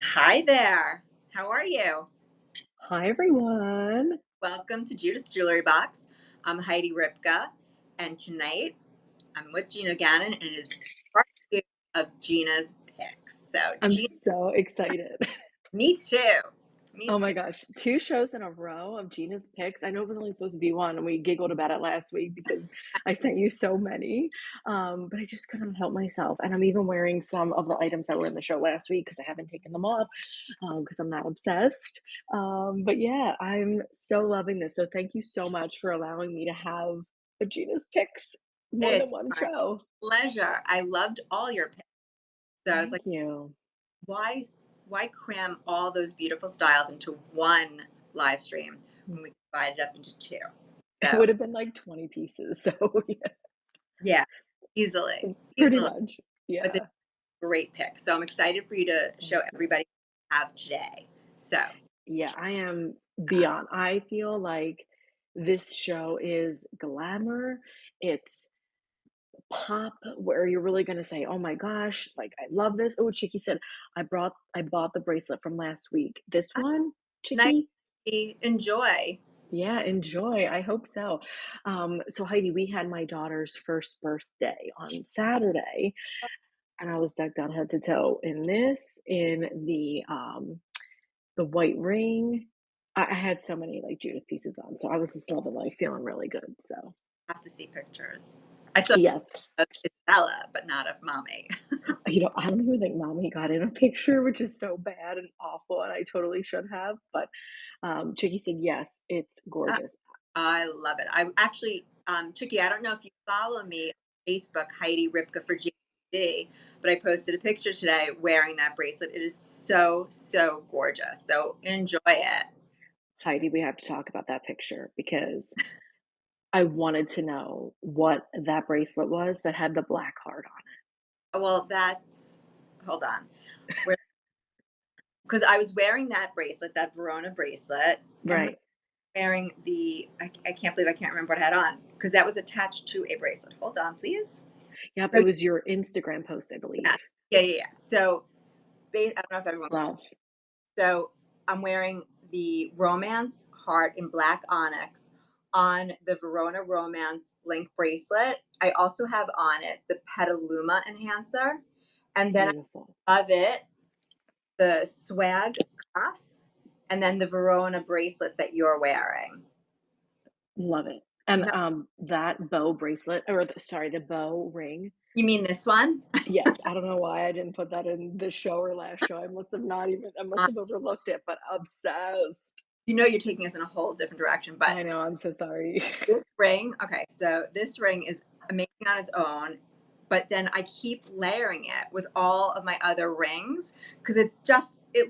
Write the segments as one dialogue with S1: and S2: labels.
S1: Hi there. How are you?
S2: Hi, everyone.
S1: Welcome to Judith's Jewelry Box. I'm Heidi Ripka, and tonight I'm with Gina Gannon, and it is part two of Gina's picks. So,
S2: I'm
S1: Gina,
S2: so excited.
S1: me too. Me
S2: Oh
S1: too.
S2: my gosh, 2 shows in a row of Gina's picks. I know it was only supposed to be 1, and we giggled about it last week because I sent you so many, but I just couldn't help myself, and I'm even wearing some of the items that were in the show last week because I haven't taken them off, because I'm not obsessed. But yeah, I'm so loving this, so thank you so much for allowing me to have a Gina's picks more than
S1: It's
S2: 1
S1: my
S2: show.
S1: pleasure. I loved all your picks. So I was
S2: Thank
S1: like,
S2: you.
S1: why, why cram all those beautiful styles into one live stream when we can divide it up into two?
S2: It
S1: So,
S2: would have been like 20 pieces, so yeah.
S1: yeah, easily,
S2: Pretty
S1: easily.
S2: much,
S1: But
S2: yeah.
S1: great pick. So I'm excited for you to show
S2: Thank you.
S1: everybody what you have today. So
S2: Yeah, I am beyond. I feel like this show is glamour, it's pop where you're really gonna say, "Oh my gosh, like, I love this." Oh, Chicky said, I bought the bracelet from last week." This one,
S1: nice.
S2: Chicky?
S1: Enjoy.
S2: Yeah, enjoy, I hope so. So Heidi, we had my daughter's first birthday on Saturday, and I was decked out head to toe in this, in the white ring. I had so many, like, Judith pieces on, so I was just loving life, feeling really good, so
S1: Have to see pictures. I saw
S2: yes.
S1: of Isabella, but not of mommy.
S2: I don't even think mommy got in a picture, which is so bad and awful, and I totally should have, but, Chicky said, "Yes, it's
S1: I
S2: gorgeous."
S1: I love it. I actually, Chicky, I don't know if you follow me on Facebook, Heidi Ripka for GD, but I posted a picture today wearing that bracelet. It is so, so gorgeous. So enjoy it.
S2: Heidi, we have to talk about that picture because I wanted to know what that bracelet was that had the black heart on
S1: Well, that's, hold on. Because I was wearing that bracelet, that Verona bracelet,
S2: it.
S1: and
S2: Right.
S1: wearing I can't believe I can't remember what I had on because that was attached to a bracelet. Hold on, please.
S2: Yep,
S1: So
S2: it was your Instagram post, I
S1: yeah,
S2: believe.
S1: yeah. So I don't know if everyone.
S2: Love.
S1: So I'm wearing the Romance heart in black onyx on the Verona Romance link bracelet. I also have on it the Petaluma enhancer, and then
S2: Beautiful.
S1: above it the swag cuff, and then the Verona bracelet that you're wearing.
S2: Love it. And,
S1: No,
S2: that bow bracelet or sorry, the bow ring.
S1: you mean this one?
S2: Yes, I don't know why I didn't put that in this show or last show. I must
S1: Uh,
S2: have overlooked it, but obsessed.
S1: you know you're taking us in a whole different direction, but
S2: I know, I'm so sorry.
S1: this ring, okay, so this ring is amazing on its own, but then I keep layering it with all of my other rings because it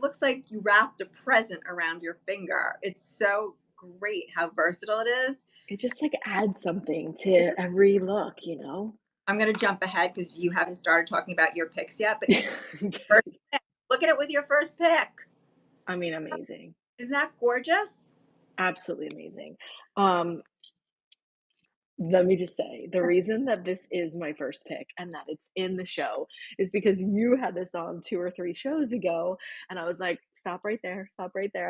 S1: looks like you wrapped a present around your finger. It's so great how versatile it is.
S2: It just, like, adds something to every look, you know?
S1: I'm gonna jump ahead because you haven't started talking about your picks yet, but first
S2: Okay.
S1: pick. Look at it with your first pick.
S2: I mean, amazing.
S1: Isn't that gorgeous?
S2: Absolutely amazing. Um, Let me just say, the reason that this is my first pick and that it's in the show is because you had this on 2 or 3 shows ago, and I was like, stop right there,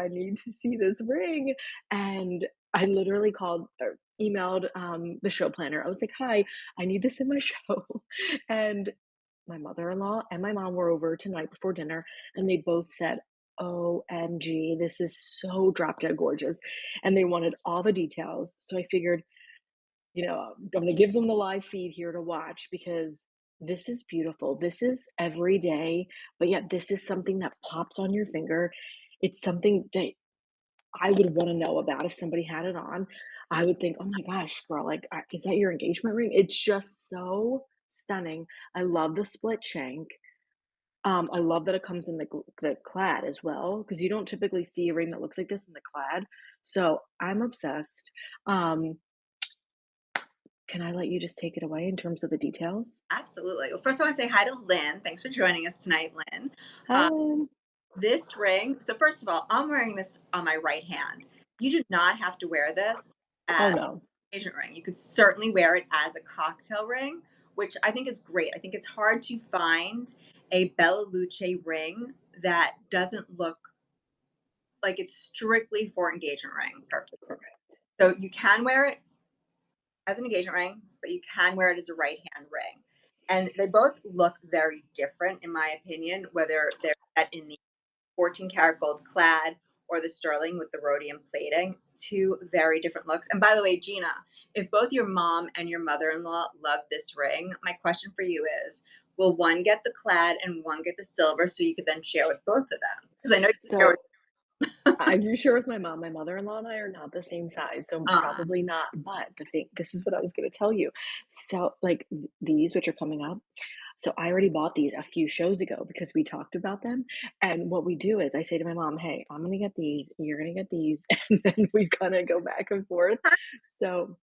S2: I need to see this ring." And I literally called or emailed, the show planner. I was like, "Hi, I need this in my show." And my mother-in-law and my mom were over tonight before dinner, and they both said, "OMG, this is so drop dead gorgeous." And they wanted all the details, so I figured I'm gonna give them the live feed here to watch because this is beautiful. This is every day, but yet this is something that pops on your finger. It's something that I would wanna know about if somebody had it on. I would think, "Oh my gosh, girl, like, is that your engagement ring?" It's just so stunning. I love the split shank. I love that it comes in the clad as well because you don't typically see a ring that looks like this in the clad. So, I'm obsessed. Um, can I let you just take it away in terms of the details?
S1: Absolutely. Well, first I want to say hi to Lynn. Thanks for joining us tonight, Lynn.
S2: Hi,
S1: Uh,
S2: Lynn.
S1: this ring. So first of all, I'm wearing this on my right hand. You do not have to wear this
S2: Oh,
S1: as
S2: no.
S1: an engagement ring. You could certainly wear it as a cocktail ring, which I think is great. I think it's hard to find a Bella Luce ring that doesn't look like it's strictly for engagement ring purposes.
S2: Correct.
S1: So you can wear it as an engagement ring, but you can wear it as a right hand ring. And they both look very different, in my opinion, whether they're set in the 14 karat gold clad or the sterling with the rhodium plating. Two very different looks. And by the way, Gina, if both your mom and your mother in law love this ring, my question for you is, will one get the clad and one get the silver so you could then share with both of them? Because I know you share with.
S2: So I do share with my mom. My mother-in-law and I are not the same size, so
S1: uh,
S2: probably not. But the thing, this is what I was going to tell you. So, like these, which are coming up. So I already bought these a few shows ago because we talked about them. And what we do is I say to my mom, "Hey, I'm gonna get these. You're gonna get these," and then we kind of go back and forth. So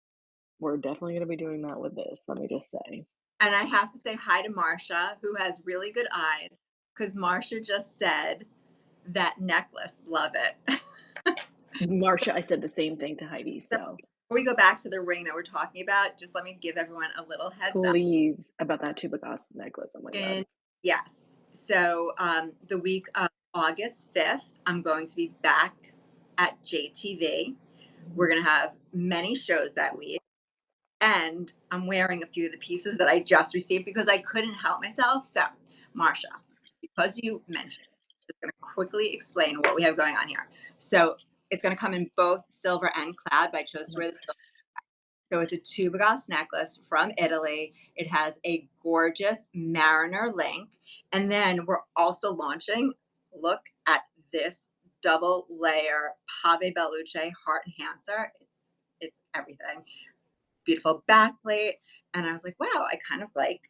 S2: we're definitely gonna be doing that with this. Let me just say,
S1: And I have to say hi to Marsha, who has really good eyes, because Marsha just said that necklace. Love it.
S2: Marsha, I said the same thing to Heidi.
S1: So
S2: So
S1: before we go back to the ring that we're talking about, just let me give everyone a little heads up.
S2: please about that Chupacabra necklace. Oh my god.
S1: And yes, so the week of August 5th, I'm going to be back at JTV. We're going to have many shows that week. And I'm wearing a few of the pieces that I just received because I couldn't help myself. So, Marsha, because you mentioned, I'm just going to quickly explain what we have going on here. So, it's going to come in both silver and clad, but I chose to wear the silver. So it's a tuberose necklace from Italy. It has a gorgeous mariner link. And then we're also launching, look at this double layer Pave Bellucci heart enhancer. It's everything. Beautiful backplate. And I was like, wow, I kind of like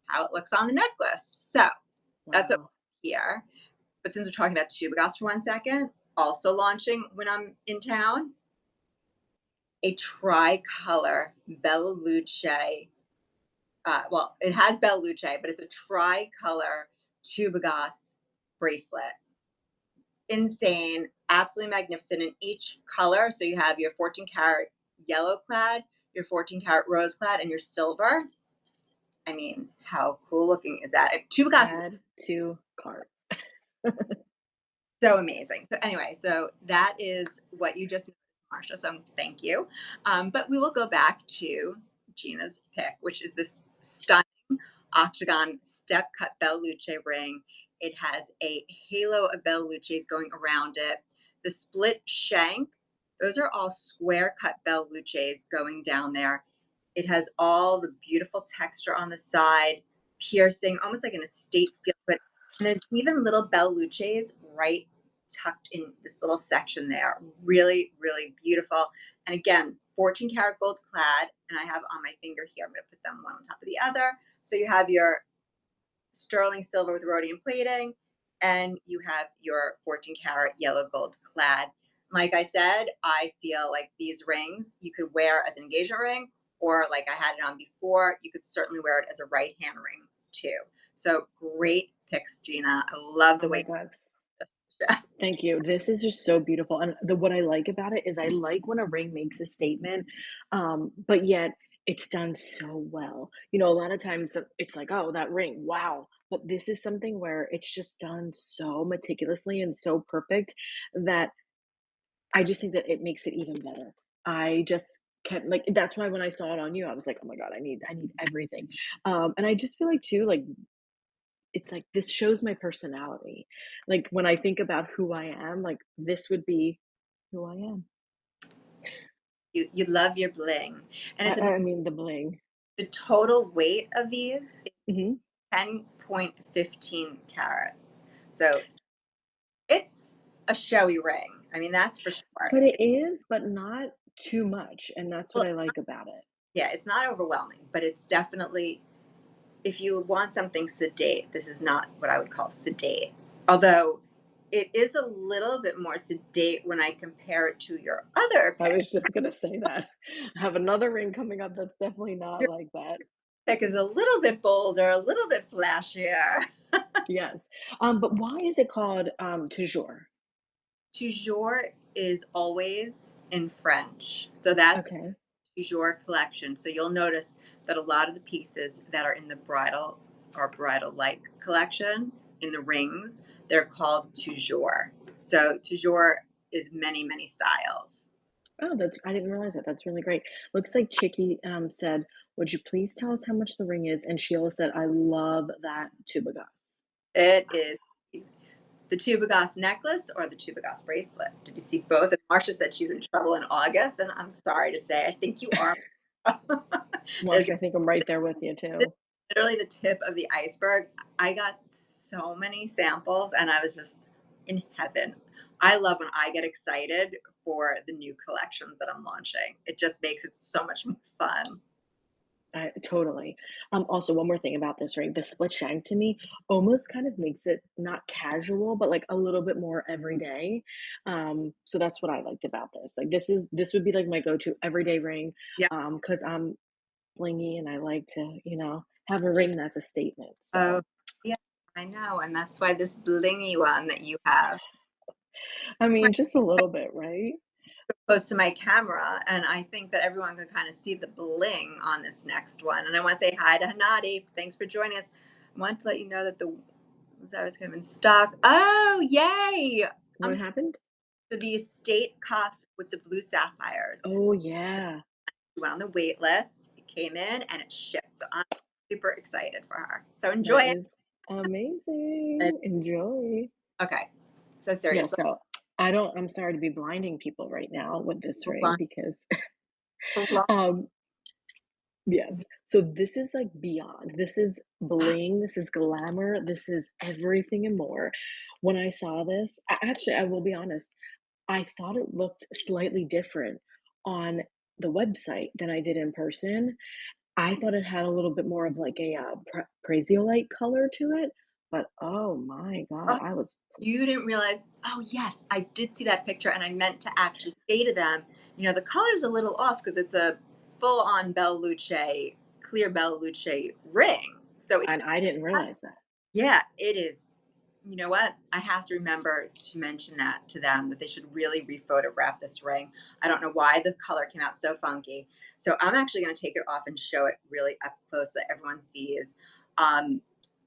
S1: how it looks on the necklace. So that's what
S2: Wow.
S1: here. But since we're talking about tuberose for 1 second, also launching when I'm in town, a tricolor Bella Luce. Well, it has Bella Luce, but it's a tricolor Tubagos bracelet. Insane, absolutely magnificent in each color. So you have your 14 karat yellow clad, your 14 karat rose clad, and your silver. I mean, how cool looking is that? Tubagos is
S2: Add to cart.
S1: so amazing. So anyway, so that is what you just noticed, Marsha. So thank you. But we will go back to Gina's pick, which is this stunning octagon step cut Bella Luce ring. It has a halo of Bella Luces going around it. The split shank, those are all square cut Bella Luces going down there. It has all the beautiful texture on the side, piercing, almost like an estate feel to it. And there's even little Bella Luces right tucked in this little section there. Really, really beautiful. And again, 14 karat gold clad, and I have on my finger here, I'm going to put them one on top of the other. So you have your sterling silver with rhodium plating, and you have your 14 karat yellow gold clad. Like I said, I feel like these rings you could wear as an engagement ring, or like I had it on before, you could certainly wear it as a right hand ring too. So great picks, Gina. I love
S2: Oh
S1: the
S2: my
S1: way
S2: god.
S1: this.
S2: Thank you. This is just so beautiful. And what I like about it is I like when a ring makes a statement, but yet it's done so well. You know, a lot of times it's like, oh, that ring, wow. But this is something where it's just done so meticulously and so perfect that I just think that it makes it even better. I just can't like that's why when I saw it on you, I was like, oh my God, I need everything. And I just feel like too, like it's like this shows my personality. Like when I think about who I am, like this would be who I am.
S1: You love your bling, and
S2: I,
S1: it's
S2: I mean the bling.
S1: the total weight of these is
S2: Hmm.
S1: 10.15 carats. So it's a showy ring. I mean, that's for sure.
S2: But it is, but not too much, and that's what
S1: Well,
S2: I like about it.
S1: yeah, it's not overwhelming, but it's definitely, if you want something sedate, this is not what I would call sedate. Although it is a little bit more sedate when I compare it to your other
S2: I
S1: pick.
S2: was just gonna say that. I have another ring coming up that's definitely not
S1: Your
S2: like that.
S1: pick is a little bit bolder, a little bit flashier.
S2: Yes. But why is it called toujours?
S1: Toujours is always in French. So that's
S2: Okay.
S1: Toujours collection. So you'll notice that a lot of the pieces that are in the bridal or bridal like collection in the rings, They're called toujours. So toujours is many, many styles.
S2: Oh, that's I didn't realize that. That's really great. Looks like Chicky, said, "Would you please tell us how much the ring is?" And Sheila said, "I love that tubagus."
S1: It is the Tubagas necklace or the Tubagas bracelet. Did you see both? And Marcia said she's in trouble in August, and I'm sorry to say, I think you are. There's
S2: Marcia, I think I'm right there with you
S1: this
S2: too.
S1: is literally the tip of the iceberg. I got so many samples, and I was just in heaven. I love when I get excited for the new collections that I'm launching. It just makes it so much more fun.
S2: I totally. Also, one more thing about this ring, the split shank to me almost kind of makes it not casual, but like a little bit more everyday. So that's what I liked about this. Like this would be like my go-to everyday ring,
S1: Yeah.
S2: because I'm blingy and I like to, have a ring that's a statement.
S1: Oh,
S2: So,
S1: yeah. I know, and that's why this blingy one that you have
S2: I mean, just a little bit, right?
S1: close to my camera, and I think that everyone can kind of see the bling on this next one. And I want to say hi to Hanadi. Thanks for joining us. I want to let you know that the Zara's came in stock. Oh, yay! I'm
S2: What happened?
S1: so the estate cuff with the blue sapphires.
S2: Oh yeah,
S1: She went on the wait list. It came in and it shipped. So I'm super excited for her. So enjoy
S2: that
S1: it.
S2: is amazing. Enjoy.
S1: Okay. So
S2: Yeah,
S1: seriously,
S2: so I'm sorry to be blinding people right now with this ring
S1: hold
S2: because
S1: on.
S2: um yes. So this is like beyond. This is bling, this is glamour, this is everything and more. When I saw this, actually, I will be honest, I thought it looked slightly different on the website than I did in person. I thought it had a little bit more of like a praisiolite color to it, but oh my God,
S1: Oh,
S2: I was
S1: you didn't realize. Oh, yes, I did see that picture, and I meant to actually say to them, the color's a little off because it's a full-on Belle Luce, clear Belle Luce ring. So it's
S2: and I didn't realize that.
S1: yeah, it is. You know what? I have to remember to mention that to them that they should really rephotograph this ring. I don't know why the color came out so funky. So I'm actually going to take it off and show it really up close so everyone sees. Um,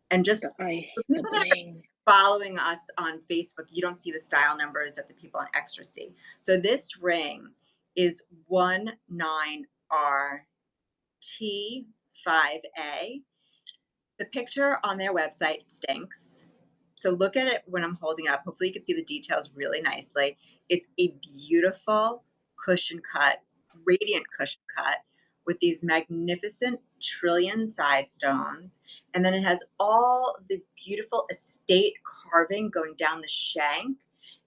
S1: and
S2: The
S1: just for
S2: ice, the
S1: people that are
S2: bling.
S1: following us on Facebook, you don't see the style numbers that the people on Extra see. So this ring is 19RT5A. The picture on their website stinks. So look at it when I'm holding it up. Hopefully you can see the details really nicely. It's a beautiful cushion cut, radiant cushion cut with these magnificent trillion side stones. And then it has all the beautiful estate carving going down the shank.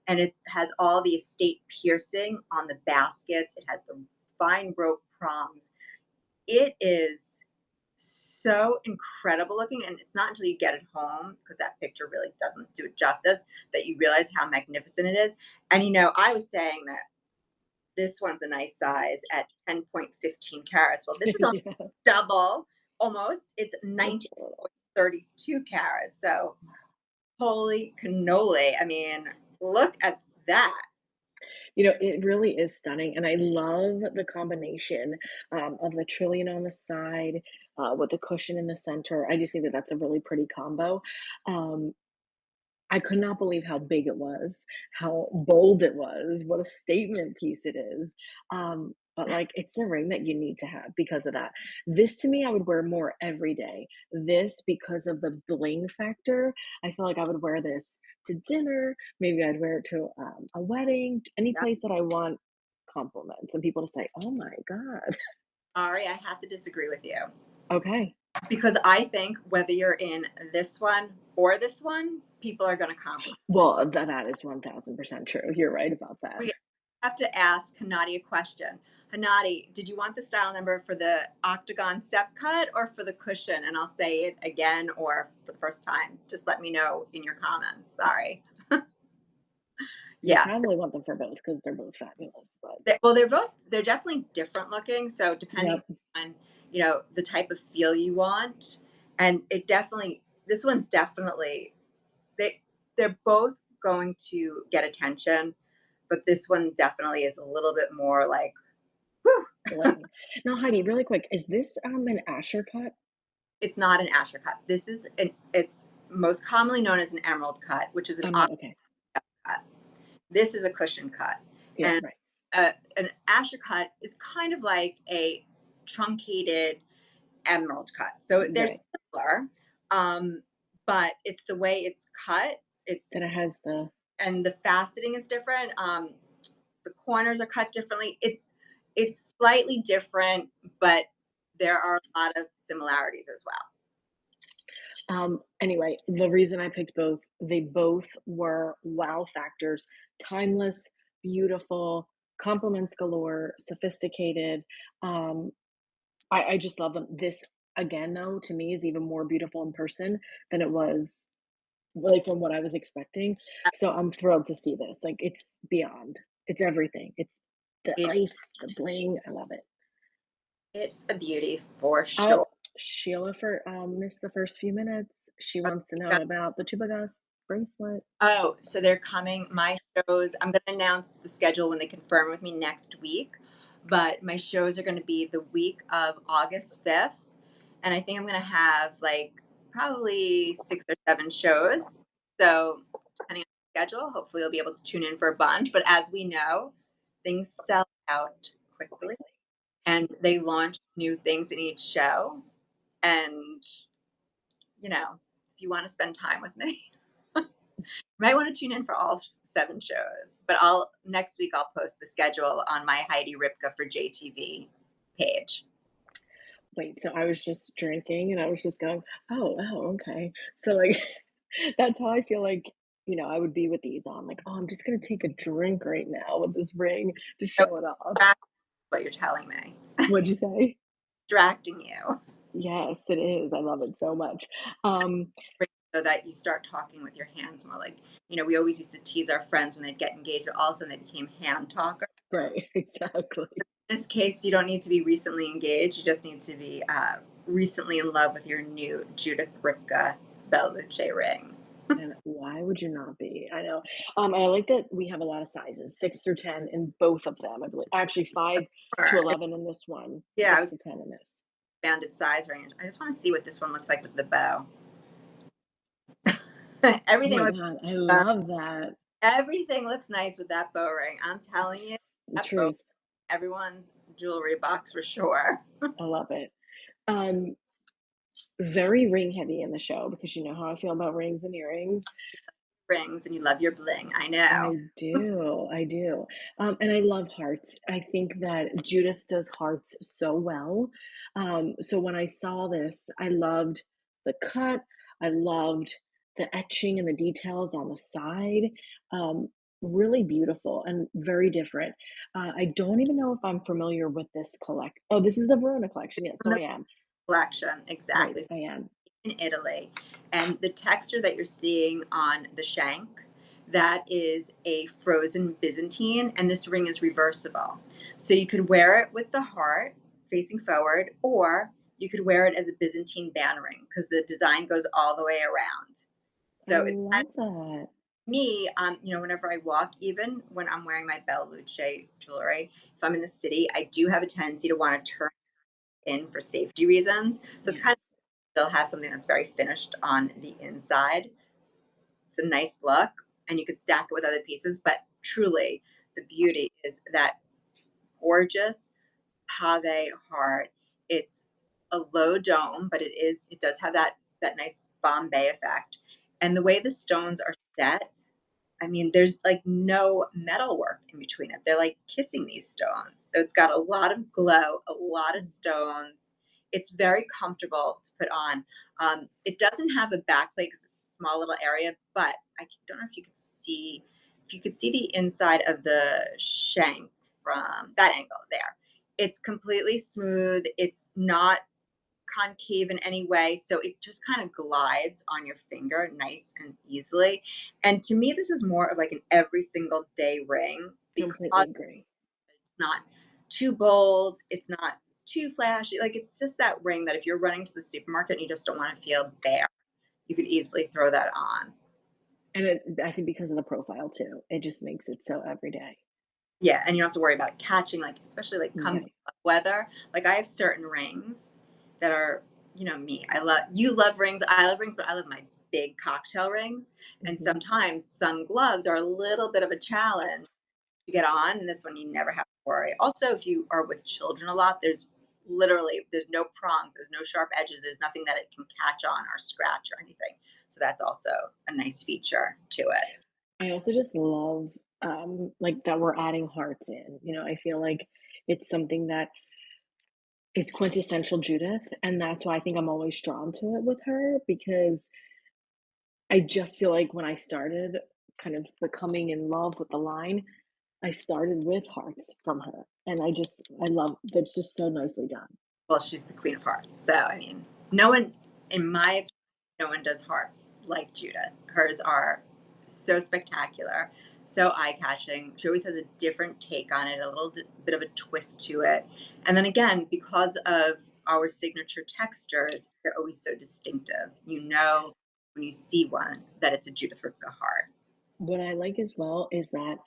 S1: And it has all the estate piercing on the baskets. It has the fine rope prongs. It is so incredible looking, and it's not until you get it home, because that picture really doesn't do it justice, that you realize how magnificent it is. And, I was saying that this one's a nice size at 10.15 carats. Well, this is almost
S2: Yeah.
S1: double, almost. It's
S2: Just a little.
S1: 19.32 carats. So holy cannoli. I mean, look at that.
S2: It really is stunning, and I love the combination, of the trillion on the side, with the cushion in the center. I just think that that's a really pretty combo. Um, I could not believe how big it was, how bold it was, what a statement piece it is. But like it's a ring that you need to have because of that. This to me, I would wear more every day. This because of the bling factor. I feel like I would wear this to dinner. Maybe I'd wear it to a wedding, any
S1: Yeah.
S2: place that I want compliments and people to say, "Oh my God."
S1: Ari, I have to disagree with you.
S2: Okay.
S1: Because I think whether you're in this one or this one, people are going to compliment.
S2: Well, that is 1000% true. You're right about that.
S1: We have to ask Hanadi a question. Hanadi, did you want the style number for the octagon step cut or for the cushion? And I'll say it again or for the first time. Just let me know in your comments. Sorry.
S2: You
S1: Yes.
S2: probably want them for both because they're both fabulous, but
S1: Well, they're definitely different looking. So depending
S2: yep.
S1: on, the type of feel you want. And this one's definitely, they, they're both going to get attention, but this one definitely is a little bit more like, whew.
S2: Bling. Now, Heidi, really quick, is this an Asher cut?
S1: It's not an Asher cut. This is it's most commonly known as an emerald cut, which is an
S2: I'm
S1: off
S2: not okay.
S1: cut. This is a cushion cut.
S2: Yeah,
S1: And
S2: right.
S1: an Asher cut is kind of like a truncated emerald cut. So they're
S2: Right.
S1: similar, um, but it's the way it's cut. It's
S2: That it has the
S1: and the faceting is different. The corners are cut differently. It's slightly different, but there are a lot of similarities as well.
S2: Anyway, the reason I picked both, they both were wow factors, timeless, beautiful, compliments galore, sophisticated. Um, I just love them. This again, though, to me is even more beautiful in person than it was like from what I was expecting. So I'm thrilled to see this. Like it's beyond. It's everything. It's the
S1: It,
S2: ice, the bling. I love it.
S1: it's a beauty for
S2: Oh,
S1: sure.
S2: Sheila for missed the first few minutes. She wants to know about the Chubagas bracelet.
S1: Oh, so they're coming. My shows, I'm going to announce the schedule when they confirm with me next week. But my shows are going to be the week of August 5th. And I think I'm going to have like probably 6 or 7 shows. So, depending on the schedule, hopefully you'll be able to tune in for a bunch. But as we know, things sell out quickly
S2: Quickly.
S1: and they launch new things in each show. And, if you want to spend time with me, you might want to tune in for all 7 shows, but I'll next week I'll post the schedule on my Heidi Ripka for JTV page.
S2: Wait, so I was just drinking and I was just going, oh, okay. So like that's how I feel like, I would be with these on. Like, oh, I'm just gonna take a drink right now with this ring to
S1: So
S2: show it off.
S1: that's what you're telling me.
S2: What'd you say?
S1: Distracting you
S2: Yes, it is. I love it so much. Um,
S1: so that you start talking with your hands more like, we always used to tease our friends when they'd get engaged, but all of a sudden they became hand talkers.
S2: right, exactly.
S1: In this case, you don't need to be recently engaged. You just need to be recently in love with your new Judith Ripka Bellucci ring.
S2: And why would you not be? I know. And I like that we have a lot of sizes, 6 through 10 in both of them, I believe. Actually, 5 to
S1: Or,
S2: 11 in this one,
S1: yeah, I
S2: 6
S1: was
S2: to 10 in this.
S1: expanded size range. I just want to see what this one looks like with the bow.
S2: Oh
S1: Everything
S2: my
S1: looks
S2: god, I
S1: uh,
S2: love that.
S1: everything looks nice with that bow ring. I'm telling you,
S2: It's the
S1: that bow,
S2: truth.
S1: everyone's jewelry box for sure.
S2: I love it. Um, very ring heavy in the show because you know how I feel about rings and earrings.
S1: Rings and you love your bling. I know.
S2: I do. And I love hearts. I think that Judith does hearts so well. So when I saw this, I loved the cut. I loved the etching and the details on the side. Really beautiful and very different. I don't even know if I'm familiar with this collect. Oh, this is the Verona collection. Yes, so
S1: The
S2: I am.
S1: collection,
S2: Right,
S1: exactly.
S2: I am.
S1: In Italy. And the texture that you're seeing on the shank, that is a frozen Byzantine, and this ring is reversible. So you could wear it with the heart facing forward, or you could wear it as a Byzantine band ring because the design goes all the way around.
S2: I
S1: So it's kind
S2: love that.
S1: of me, whenever I walk, even when I'm wearing my Bella Luce jewelry, if I'm in the city, I do have a tendency to want to turn in for safety reasons. So it's
S2: Yeah.
S1: kind of still have something that's very finished on the inside. It's a nice look, and you could stack it with other pieces, but truly, the beauty is that gorgeous pave heart. It's a low dome, but it does have that nice Bombay effect. And the way the stones are set, I mean, there's like no metal work in between it. They're like kissing these stones. So it's got a lot of glow, a lot of stones. It's very comfortable to put on. It doesn't have a back plate because it's a small little area, but I don't know if you could see the inside of the shank from that angle there. It's completely smooth. It's not concave in any way. So it just kind of glides on your finger nice and easily. And to me, this is more of like an every single day ring
S2: Completely
S1: because
S2: agree.
S1: it's not too bold. It's not too flashy. Like it's just that ring that if you're running to the supermarket and you just don't want to feel bare, you could easily throw that on.
S2: And I think because of the profile too, it just makes it so everyday.
S1: Yeah. And you don't have to worry about it catching, like, especially like come
S2: Right.
S1: weather. Like I have certain rings that are, me. You love rings. I love rings, but I love my big cocktail rings. And
S2: Mhm.
S1: sometimes some gloves are a little bit of a challenge to get on, and this one you never have to worry. Also, if you are with children a lot, there's no prongs, there's no sharp edges, there's nothing that it can catch on or scratch or anything. So that's also a nice feature to it.
S2: I also just love, like, that we're adding hearts in, I feel like it's something that is quintessential Judith, and that's why I think I'm always drawn to it with her because I just feel like when I started kind of becoming in love with the line, I started with hearts from her, and I love that's just so nicely done.
S1: Well, she's the queen of hearts. So, I mean, no one, in my opinion, no one does hearts like Judith. Hers are so spectacular, so eye catching. She always has a different take on it, a little bit of a twist to it. And then again, because of our signature textures, they're always so distinctive. You know, when you see one, that it's a Judith Ripka heart.
S2: What I like as well is that,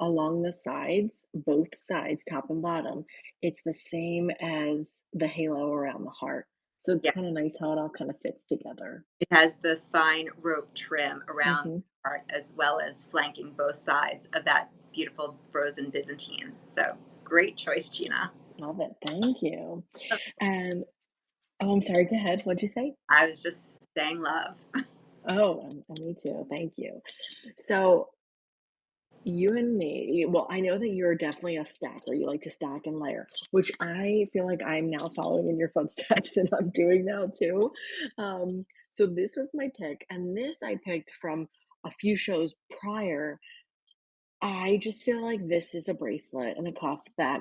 S2: along the sides, both sides, top and bottom, it's the same as the halo around the heart. So it's
S1: Yeah,
S2: kinda nice how it all kinda fits together.
S1: it has the fine rope trim around
S2: Mhm.
S1: the heart as well as flanking both sides of that beautiful frozen Byzantine. So great choice, Gina.
S2: Love it, thank you. And oh, I'm sorry, go ahead, what'd you say?
S1: I was just saying love.
S2: Oh, me too, thank you. So, you and me well, I know that you're definitely a stacker, you like to stack and layer, which I feel like I'm now following in your footsteps and I'm doing now too. So this was my pick, and this I picked from a few shows prior. I just feel like this is a bracelet and a cuff that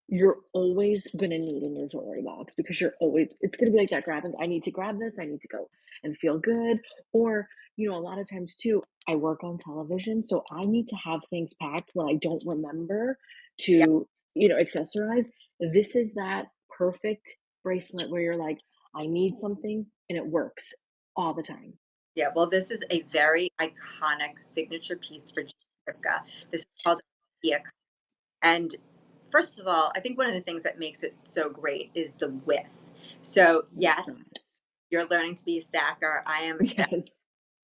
S2: you're always gonna need in your jewelry box because it's gonna be like that grabbing, I need to grab this, I need to go and feel good. Or, a lot of times too, I work on television, so I need to have things packed when I don't remember
S1: Yeah,
S2: to, accessorize. This is that perfect bracelet where you're like, I need something and it works all the time.
S1: yeah. Well, this is a very iconic signature piece for Gina Ripka. This is called Ia. And first of all, I think one of the things that makes it so great is the width. So
S2: The
S1: yes,
S2: size.
S1: you're learning to be a stacker. I am a stacker.
S2: Yes.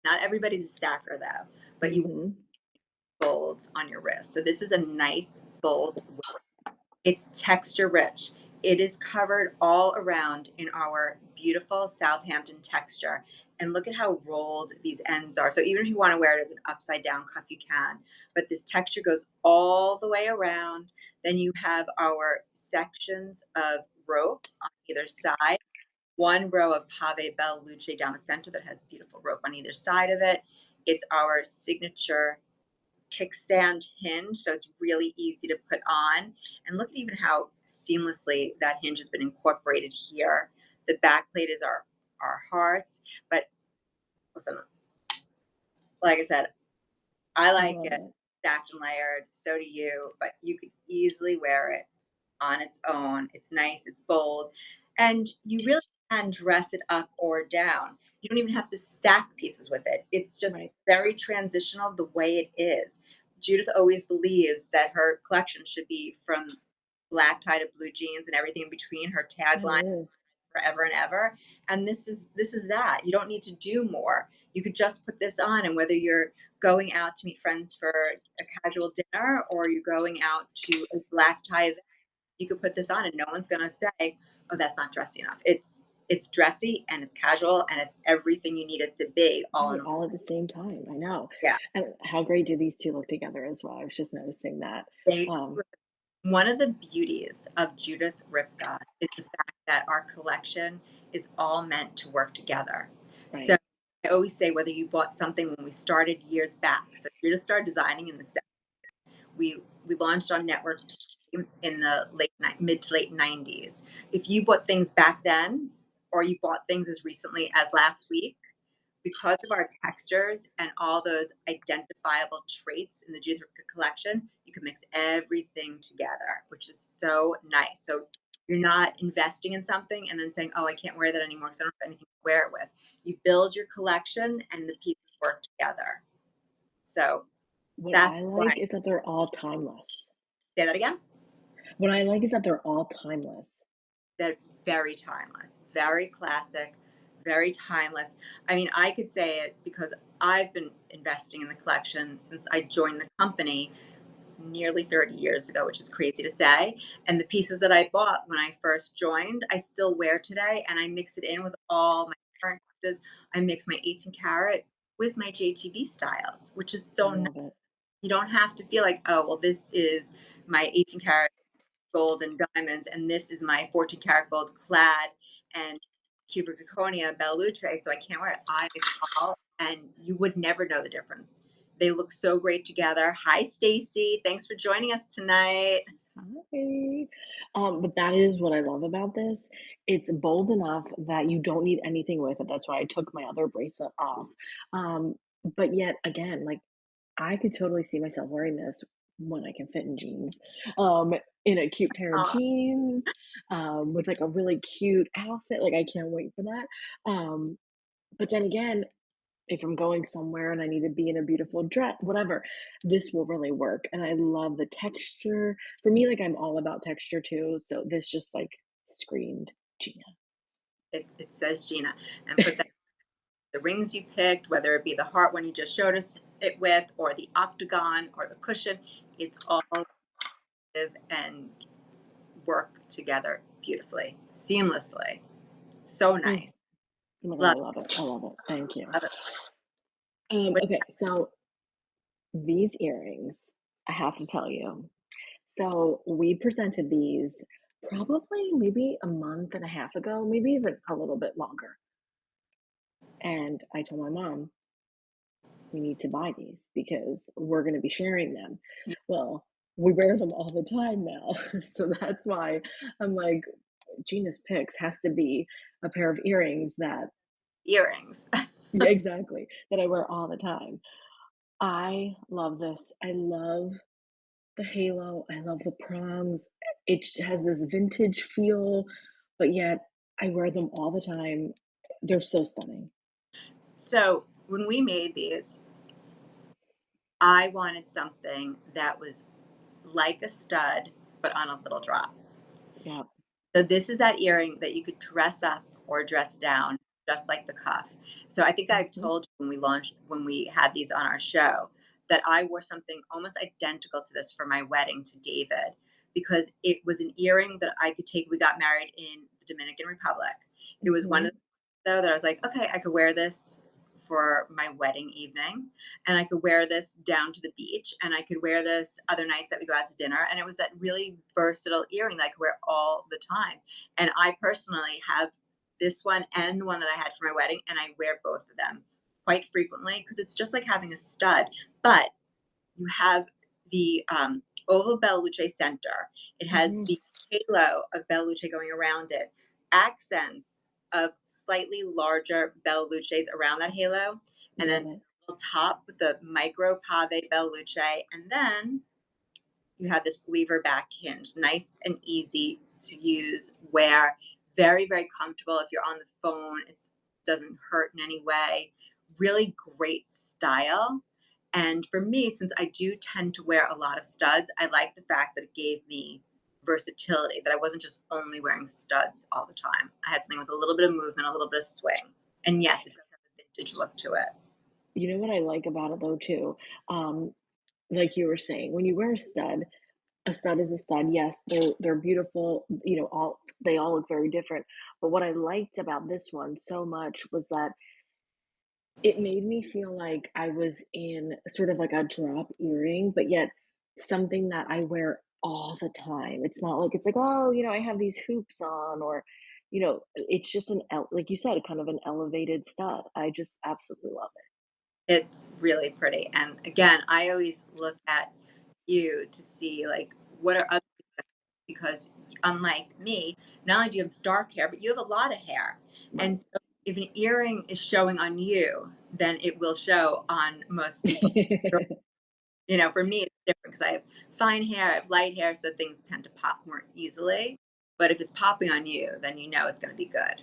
S1: Not everybody's a stacker though, but you
S2: Mhm.
S1: bold on your wrist. So this is a nice bold. It's texture rich. It is covered all around in our beautiful Southampton texture. And look at how rolled these ends are. So even if you want to wear it as an upside down cuff, you can. But this texture goes all the way around. Then you have our sections of rope on either side. One row of Pave Belle Luce down the center that has beautiful rope on either side of it. It's our signature kickstand hinge, so it's really easy to put on. And look at even how seamlessly that hinge has been incorporated here. The back plate is our hearts, but listen, like I said, I
S2: I
S1: like
S2: love
S1: it
S2: it.
S1: stacked and layered. So do you, but you could easily wear it on its own. It's nice, it's bold, and you really can dress it up or down. You don't even have to stack pieces with it. It's just
S2: Right.
S1: very transitional the way it is. Judith always believes that her collection should be from black tie to blue jeans and everything in between. Her
S2: It
S1: tagline
S2: is.
S1: forever and ever. And this is that. You don't need to do more. You could just put this on, and whether you're going out to meet friends for a casual dinner or you're going out to a black tie, you could put this on and no one's gonna say, "Oh, that's not dressy enough." It's dressy and it's casual and it's everything you need it to be all
S2: Right,
S1: in one.
S2: all at the same time, I know.
S1: Yeah.
S2: And how great do these 2 look together as well, I was just noticing that.
S1: They
S2: Um,
S1: One of the beauties of Judith Ripka is the fact that our collection is all meant to work together. So
S2: right,
S1: I always say whether you bought something when we started years back. So Judith started designing in the we launched on network in the mid to late 90s. If you bought things back then or you bought things as recently as last week, because of our textures and all those identifiable traits in the Judith Ripka collection, you can mix everything together, which is so nice. So you're not investing in something and then saying, "Oh, I can't wear that anymore because I don't have anything to wear it with." You build your collection and the pieces work together. So
S2: what
S1: that's
S2: I
S1: why.
S2: like is that they're all timeless.
S1: Say that again.
S2: What I like is that they're all timeless.
S1: They're very timeless, very classic, very timeless. I mean, I could say it because I've been investing in the collection since I joined the company nearly 30 years ago, which is crazy to say. And the pieces that I bought when I first joined, I still wear today, and I mix it in with all my current pieces. I mix my 18 karat with my JTV styles, which is
S2: I
S1: so nice.
S2: love it.
S1: You don't have to feel like, oh, well, this is my 18 karat gold and diamonds, and this is my 14 karat gold clad and cubic zirconia Bellucci, so I can't wear it. I mix all, and you would never know the difference. They look so great together. Hi, Stacy. Thanks for joining us tonight.
S2: Hi. But that is what I love about this. It's bold enough that you don't need anything with it. That's why I took my other bracelet off. Um, but yet again, like I could totally see myself wearing this when I can fit in jeans, um, in a cute pair of
S1: Oh,
S2: jeans, with like a really cute outfit. Like I can't wait for that. But then again, if I'm going somewhere and I need to be in a beautiful dress, whatever, this will really work. And I love the texture. For me, like I'm all about texture too. So this just like screamed Gina.
S1: it says Gina. And put that the rings you picked, whether it be the heart one you just showed us it with, or the octagon, or the cushion. It's all live and work together beautifully, seamlessly. So
S2: Mm.
S1: nice.
S2: Oh my God,
S1: Love,
S2: I love it. I love it. Thank you.
S1: love it.
S2: Okay, so these earrings, I have to tell you. So we presented these probably maybe a month and a half ago, maybe even a little bit longer. And I told my mom, we need to buy these because we're going to be sharing them. Well, we wear them all the time now. So that's why I'm like, Gina's Picks has to be a pair of earrings that,
S1: Earrings.
S2: yeah, exactly, that I wear all the time. I love this. I love the halo. I love the prongs. It has this vintage feel, but yet I wear them all the time. They're so stunning.
S1: So when we made these, I wanted something that was like a stud, but on a little drop.
S2: Yeah.
S1: So this is that earring that you could dress up or dress down, just like the cuff. So I think I've
S2: Mhm.
S1: told you when we had these on our show, that I wore something almost identical to this for my wedding to David because it was an earring that I could take. We got married in the Dominican Republic. It was one of
S2: Mhm.
S1: though that I was like, okay, I could wear this for my wedding evening, and I could wear this down to the beach, and I could wear this other nights that we go out to dinner. And it was that really versatile earring that I could wear all the time. And I personally have this one and the one that I had for my wedding, and I wear both of them quite frequently because it's just like having a stud. But you have the oval Bellucci center. It has
S2: Mhm.
S1: the halo of Bellucci going around it, accents of slightly larger Bellucces around that halo, and then
S2: Love it.
S1: top with the micro pave Bellucci, and then you have this lever back hinge, nice and easy to use, wear, very, very comfortable. If you're on the phone, it doesn't hurt in any way. Really great style. And for me, since I do tend to wear a lot of studs, I like the fact that it gave me versatility, that I wasn't just only wearing studs all the time. I had something with a little bit of movement, a little bit of swing. And yes, it does have a vintage look to it.
S2: You know what I like about it though too? Um, like you were saying, when you wear a stud is a stud. Yes, they're beautiful. You know, all they all look very different. But what I liked about this one so much was that it made me feel like I was in sort of like a drop earring, but yet something that I wear all the time. It's not like it's like, oh, I have these hoops on, or, it's just like you said, kind of an elevated stud. I just absolutely love it.
S1: It's really pretty. And again, I always look at you to see like what are other because unlike me, not only do you have dark hair, but you have a lot of hair.
S2: Right.
S1: And so if an earring is showing on you, then it will show on most people. For me, it's different because I have fine hair, I have light hair, so things tend to pop more easily. But if it's popping on you, then you know it's going to be good.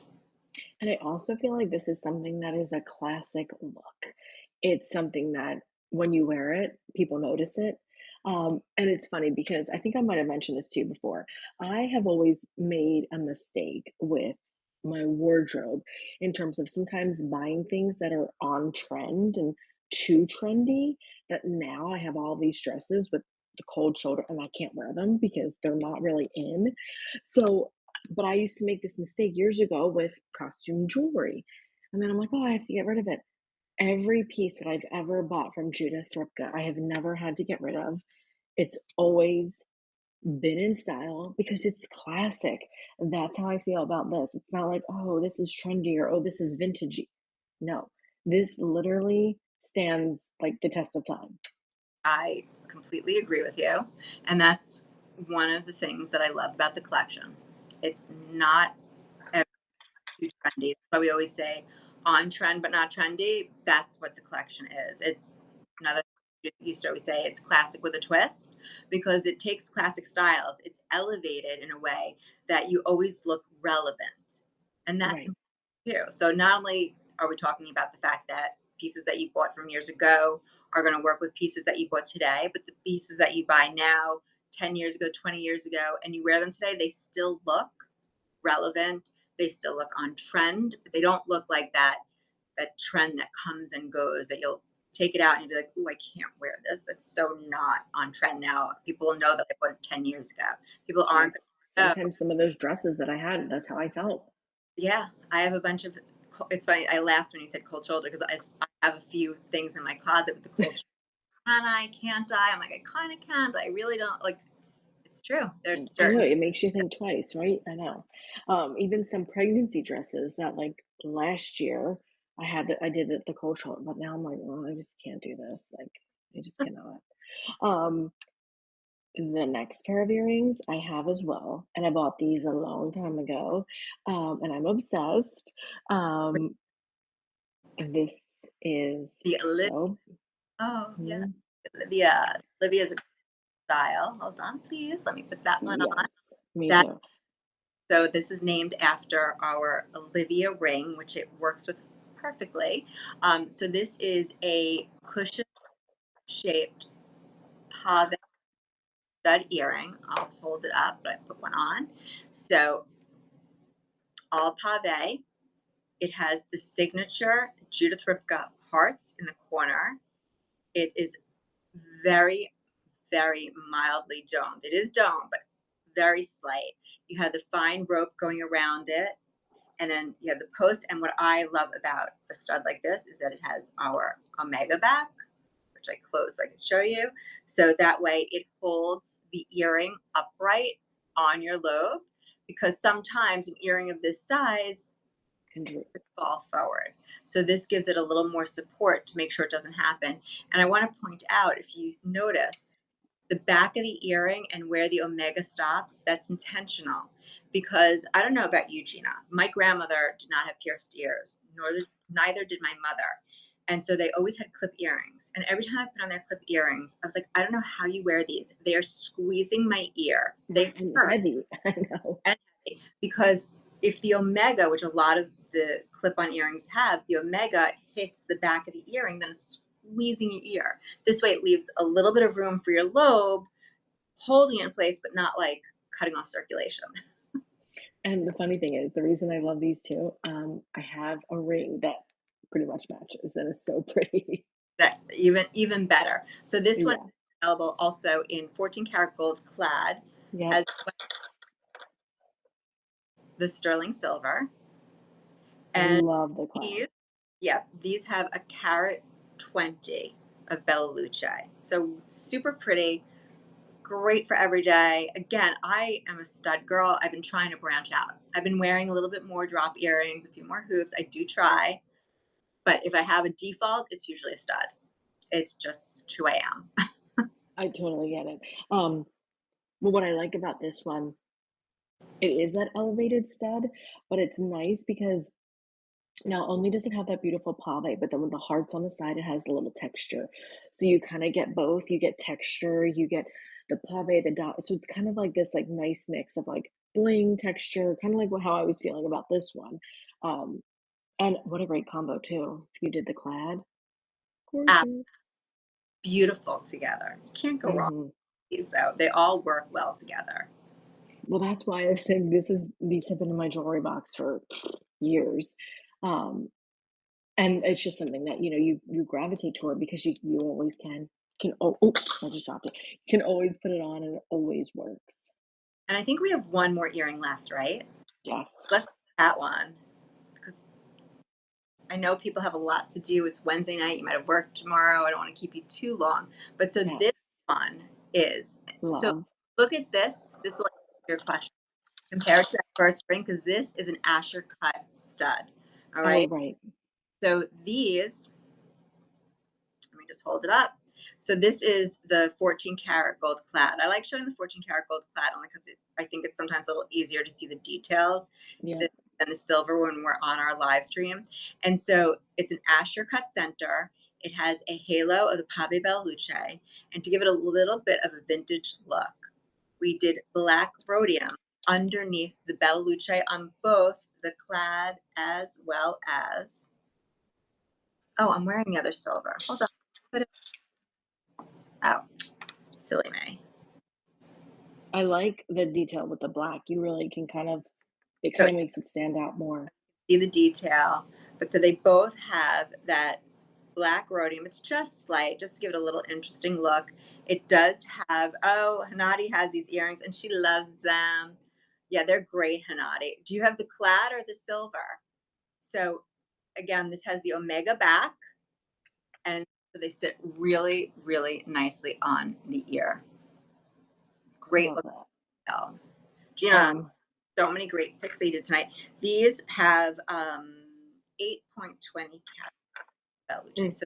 S2: And I also feel like this is something that is a classic look. It's something that when you wear it, people notice it. And it's funny because I think I might have mentioned this to you before. I have always made a mistake with my wardrobe in terms of sometimes buying things that are on trend and too trendy, that now I have all these dresses with the cold shoulder and I can't wear them because they're not really in. So, but I used to make this mistake years ago with costume jewelry. And then I'm like, oh, I have to get rid of it. Every piece that I've ever bought from Judith Thripka, I have never had to get rid of. It's always been in style because it's classic. That's how I feel about this. It's not like, "Oh, this is trendy," or, "Oh, this is vintagey." No, this literally stands, like, the test of time.
S1: I completely agree with you. And that's one of the things that I love about the collection. It's not too trendy. That's why we always say on trend but not trendy. That's what the collection is. It's another you used to always say it's classic with a twist because it takes classic styles. It's elevated in a way that you always look relevant. And that's
S2: Right.
S1: too. So not only are we talking about the fact that pieces that you bought from years ago are going to work with pieces that you bought today, but the pieces that you buy now, 10 years ago, 20 years ago, and you wear them today, they still look relevant. They still look on trend, but they don't look like that trend that comes and goes that you'll take it out and you'll be like, "Ooh, I can't wear this. That's so not on trend now." People will know that I bought it 10 years ago. People aren't
S2: That's
S1: gonna know.
S2: sometimes some of those dresses that I had, that's how I felt.
S1: Yeah, I have a bunch of it's funny, I laughed when you said cold shoulder because I have a few things in my closet with the cold shoulder. Can I? Can't I? I'm like, I kind of can, but I really don't like it's true. There's
S2: I know,
S1: certain
S2: it makes you think twice, right? I know. Even some pregnancy dresses that, like, last year I did it the cold shoulder, but now I'm like, "Oh, I just can't do this." Like, I just cannot. Um The next pair of earrings I have as well, and I bought these a long time ago, and I'm obsessed. Um, this is
S1: the Olivia.
S2: so
S1: Oh, yeah.
S2: mm,
S1: Olivia. Olivia's a style. Hold on, please. Let me put that one on.
S2: yes, me
S1: That
S2: too.
S1: so this is named after our Olivia ring, which it works with perfectly. So this is a cushion shaped pave stud earring. I'll hold it up, but I put one on. So all pave. It has the signature Judith Ripka hearts in the corner. It is very, very mildly domed. It is domed, but very slight. You have the fine rope going around it, and then you have the post. And what I love about a stud like this is that it has our omega back, which I close so I can show you. So that way it holds the earring upright on your lobe because sometimes an earring of this size
S2: Andrew.
S1: could fall forward. So this gives it a little more support to make sure it doesn't happen. And I want to point out if you notice the back of the earring and where the omega stops, that's intentional. Because I don't know about you, Gina. My grandmother did not have pierced ears, neither did my mother. And so they always had clip earrings. And every time I put on their clip earrings, I was like, I don't know how you wear these. They are squeezing my ear. They
S2: Right, and
S1: hurt
S2: heavy. I know.
S1: and heavy. Because if the omega, which a lot of the clip-on earrings have, the omega hits the back of the earring, then it's squeezing your ear. This way, it leaves a little bit of room for your lobe, holding it in place, but not like cutting off circulation.
S2: And the funny thing is, the reason I love these 2, I have a ring that pretty much matches, and it's so pretty.
S1: That even better. So this one
S2: Yeah.
S1: is available also in 14 karat gold clad,
S2: Yep.
S1: as well as the sterling silver.
S2: I
S1: And
S2: love the cloud.
S1: these, yeah, these have a carat 20 of Bella Luce. So super pretty, great for every day. Again, I am a stud girl. I've been trying to branch out. I've been wearing a little bit more drop earrings, a few more hoops. I do try, but if I have a default, it's usually a stud. It's just who I am.
S2: I totally get it. But what I like about this one, it is that elevated stud, but it's nice because not only does it have that beautiful pave, but then with the hearts on the side, it has a little texture. So you kind of get both. You get texture, you get the pave, the dot. So it's kind of like this like nice mix of like bling texture, kind of like how I was feeling about this one. Um, and what a great combo too. If you did the clad,
S1: Ah,
S2: gorgeous.
S1: beautiful together. You can't go wrong
S2: Hmm.
S1: with these, though. They all work well together.
S2: Well, that's why I was saying these have been in my jewelry box for years. Um, and it's just something that, you gravitate toward because you always can I just dropped it. You can always put it on and it always works.
S1: And I think we have one more earring left, right?
S2: Yes.
S1: Let's do that one because I know people have a lot to do. It's Wednesday night. You might have work tomorrow. I don't want to keep you too long. But so
S2: Yes.
S1: this one is so
S2: Love.
S1: look at this. This will answer your question compared to that first ring because this is an Asher cut stud. All
S2: Oh,
S1: right.
S2: right.
S1: So these, let me just hold it up. So this is the 14 karat gold clad. I like showing the 14 karat gold clad only because I think it's sometimes a little easier to see the details
S2: Yeah.
S1: than the silver when we're on our live stream. And so it's an Asher cut center. It has a halo of the Pave Bella Luce. And to give it a little bit of a vintage look, we did black rhodium underneath the Bella Luce on both the clad as well as, oh, I'm wearing the other silver. Hold on. Put it, oh, silly me.
S2: I like the detail with the black. You really can it
S1: So
S2: kind of makes it stand out more.
S1: see the detail. But so they both have that black rhodium. It's just slight, just to give it a little interesting look. It does have, oh, Hanadi has these earrings and she loves them. Yeah, they're great, Hanadi. Do you have the clad or the silver? So again, this has the omega back, and so they sit really, really nicely on the ear.
S2: I
S1: Great
S2: love
S1: look.
S2: that.
S1: Gina,
S2: Um,
S1: so many great picks that you did tonight. These have 8.20 carat,
S2: mm,
S1: so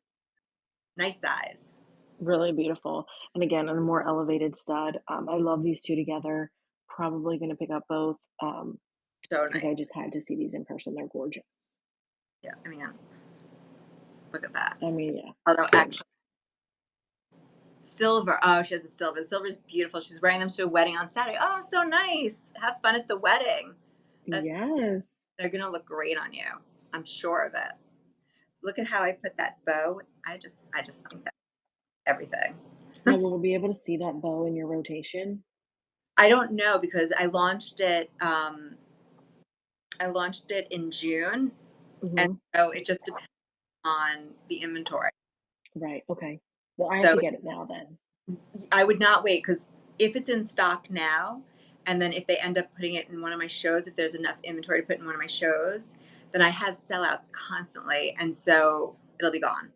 S1: nice size.
S2: really beautiful. And again, on a more elevated stud. I love these two together. Probably going to pick up both
S1: So
S2: because
S1: nice.
S2: I just had to see these in person. They're gorgeous.
S1: Yeah, I mean, look at that.
S2: I mean, yeah,
S1: Although
S2: gorgeous.
S1: actually, silver. Oh, she has a silver. The silver is beautiful. She's wearing them to a wedding on Saturday. Oh, so nice. Have fun at the wedding. That's
S2: Yes.
S1: they're gonna look great on you. I'm sure of it. Look at how I put that bow. I just think that everything.
S2: Now, will we be able to see that bow in your rotation?
S1: I don't know because I launched it. I launched it in June, and
S2: Hmm.
S1: so it just depends on the inventory.
S2: Right. Okay. Well, I have
S1: So
S2: to get it now then.
S1: I would not wait because if it's in stock now, and then if they end up putting it in one of my shows, if there's enough inventory to put in one of my shows, then I have sellouts constantly, and so it'll be gone.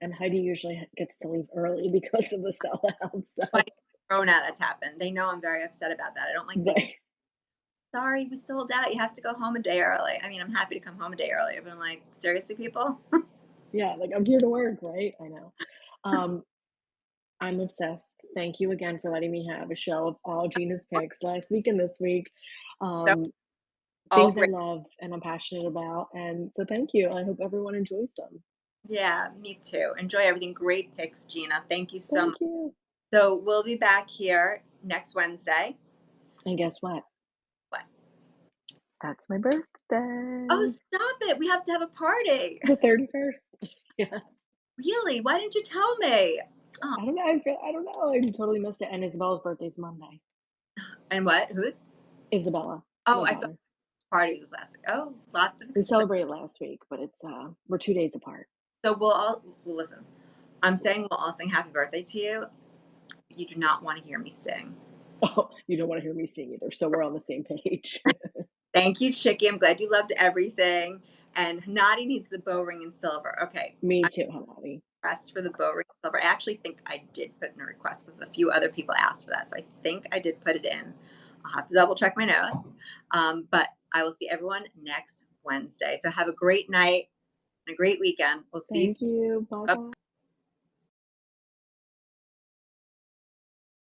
S2: And Heidi usually gets to leave early because of the sellout.
S1: Like
S2: So,
S1: Rona, that's happened. They know I'm very upset about that. I don't like being
S2: right.
S1: sorry, we sold out. You have to go home a day early. I mean, I'm happy to come home a day early, but I'm like, seriously, people?
S2: Yeah, like I'm here to work, right? I know. Um, I'm obsessed. Thank you again for letting me have a show of all Gina's picks last week and this week.
S1: So
S2: Um,
S1: all
S2: Things I
S1: great.
S2: love and I'm passionate about. And so thank you. I hope everyone enjoys them.
S1: Yeah, me too. Enjoy everything. Great picks, Gina. Thank you so much.
S2: Thank you.
S1: So we'll be back here next Wednesday.
S2: And guess what?
S1: What?
S2: That's my
S1: Oh,
S2: birthday.
S1: stop it. We have to have a party.
S2: The 31st. Yeah.
S1: Really? Why didn't you tell me? Oh,
S2: I don't know. I don't know. I totally missed it. And Isabella's birthday's Monday.
S1: and what? Who's?
S2: Isabella,
S1: Oh,
S2: my
S1: I thought
S2: daughter.
S1: the party was last week. Oh, lots of
S2: We
S1: excitement.
S2: celebrated last week, but we're 2 days apart.
S1: So we'll all well, listen. I'm saying we'll all sing happy birthday to you. You do not want to hear me sing.
S2: Oh, you don't want to hear me sing either. So we're on the same page.
S1: Thank you, Chicky. I'm glad you loved everything. And Nadi needs the bow ring in silver. Okay,
S2: Me too, Hanani.
S1: request for the bow ring in silver. I actually think I did put in a request because a few other people asked for that. So I think I did put it in. I'll have to double check my notes. But I will see everyone next Wednesday. So have a great night and a great weekend. We'll see you
S2: Thank
S1: soon.
S2: you. Bye
S1: Bye.
S2: bye.